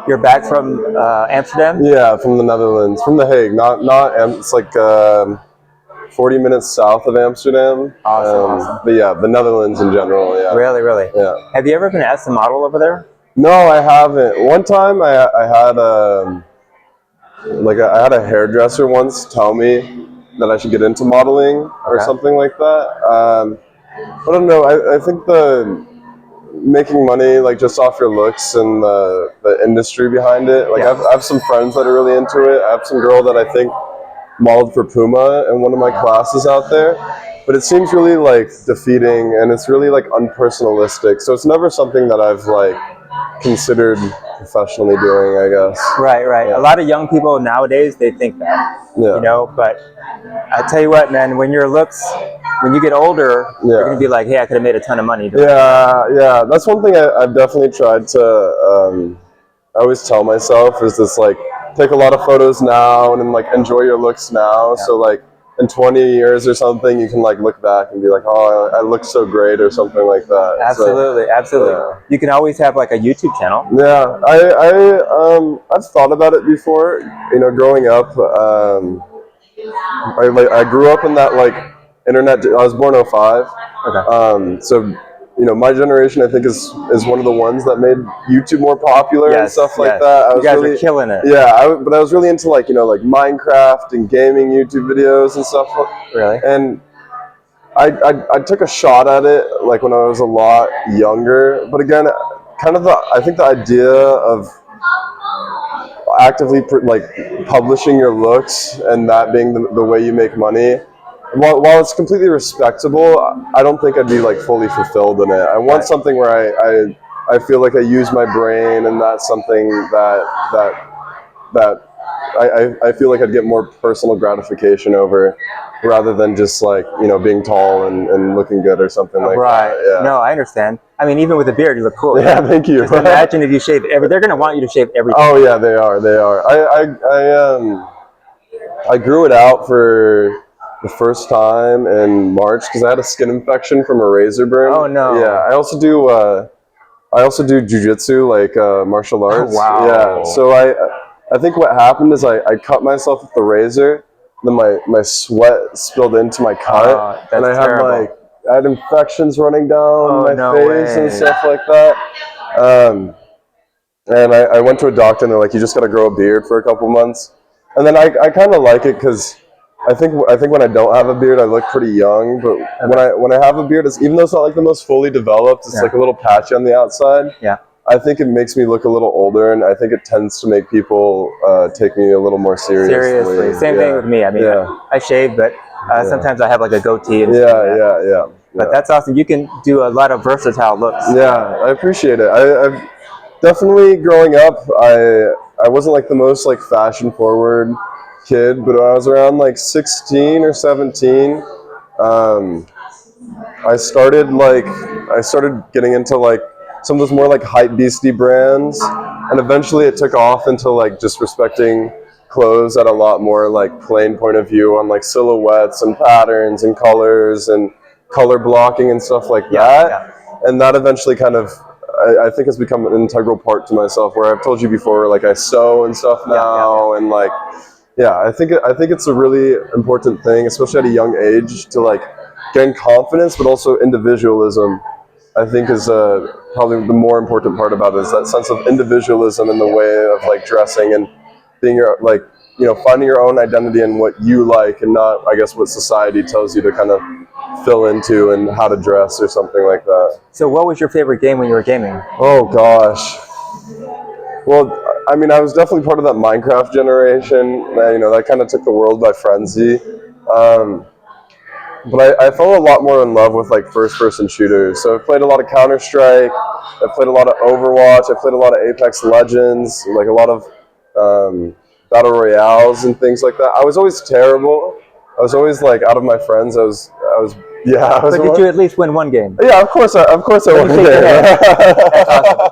You're back from Amsterdam? Yeah, from the Netherlands, from The Hague. It's like 40 minutes south of Amsterdam. Awesome. But yeah, the Netherlands in general. Yeah. Really? Yeah. Have you ever been asked to model over there? No, I haven't. One time I had I had a hairdresser once tell me that I should get into modeling or something like that. I don't know. I think the making money like just off your looks and the industry behind it. Like I have some friends that are really into it. I have some girl that I think modeled for Puma in one of my classes out there. But it seems really like defeating, and it's really like unpersonalistic. So it's never something that I've like considered professionally doing, I guess. Right. Yeah. A lot of young people nowadays, they think that, you know, but I tell you what, man, when you get older, you're going to be like, hey, I could have made a ton of money. Yeah. That's one thing I've definitely tried to, I always tell myself is this like, take a lot of photos now and then like enjoy your looks now. So like in 20 years or something, you can like look back and be like, oh, I look so great or something like that. Absolutely. Yeah. You can always have like a YouTube channel. Yeah, I've thought about it before. You know, growing up, I grew up in that like internet. I was born 05. So you know, my generation I think is one of the ones that made YouTube more popular and stuff like that. You guys are killing it. Yeah, but I was really into like, you know, like Minecraft and gaming YouTube videos and stuff. Really? And I took a shot at it like when I was a lot younger. But again, kind of I think the idea of actively like publishing your looks and that being the way you make money, while it's completely respectable, I don't think I'd be like fully fulfilled in it. I want something where I feel like I use my brain, and that's something that I feel like I'd get more personal gratification over, rather than just like, you know, being tall and looking good or something like that. Yeah. No, I understand. I mean, even with a beard, you look cool. Yeah, thank you. Just imagine if you shave they're going to want you to shave everything. Oh yeah, they are. I grew it out for the first time in March because I had a skin infection from a razor burn. Oh no. Yeah, I also do jiu-jitsu, like martial arts. Oh, wow. Yeah. So I think what happened is I cut myself with the razor, then my sweat spilled into my cut, and I had infections running down my face and stuff like that. And I went to a doctor, and they're like, you just got to grow a beard for a couple months. And then I kind of like it because I think when I don't have a beard, I look pretty young. But when I have a beard, even though it's not like the most fully developed, it's like a little patchy on the outside. Yeah. I think it makes me look a little older, and I think it tends to make people take me a little more seriously. Seriously. Same thing with me. I mean, I shave, but sometimes I have like a goatee. And yeah. But that's awesome. You can do a lot of versatile looks. Yeah, I appreciate it. I've definitely, growing up, I wasn't like the most like fashion forward kid, but when I was around like 16 or 17, I started getting into like some of those more like hype beastie brands, and eventually it took off into like just respecting clothes at a lot more like plain point of view on like silhouettes and patterns and colors and color blocking and stuff like that. And that eventually kind of I think has become an integral part to myself, where I've told you before, like I sew and stuff now. And like I think it's a really important thing, especially at a young age, to like gain confidence, but also individualism. I think is probably the more important part about it, is that sense of individualism in the way of like dressing and being finding your own identity in what you like, and not, I guess, what society tells you to kind of fill into and how to dress or something like that. So what was your favorite game when you were gaming? Oh gosh. Well, I mean, I was definitely part of that Minecraft generation. You know, that kind of took the world by frenzy. But I fell a lot more in love with like first-person shooters. So I played a lot of Counter-Strike. I played a lot of Overwatch. I played a lot of Apex Legends. Like a lot of battle royales and things like that. I was always terrible. I was always like out of my friends. I was. But did you at least win one game? Yeah, of course I won. That's awesome.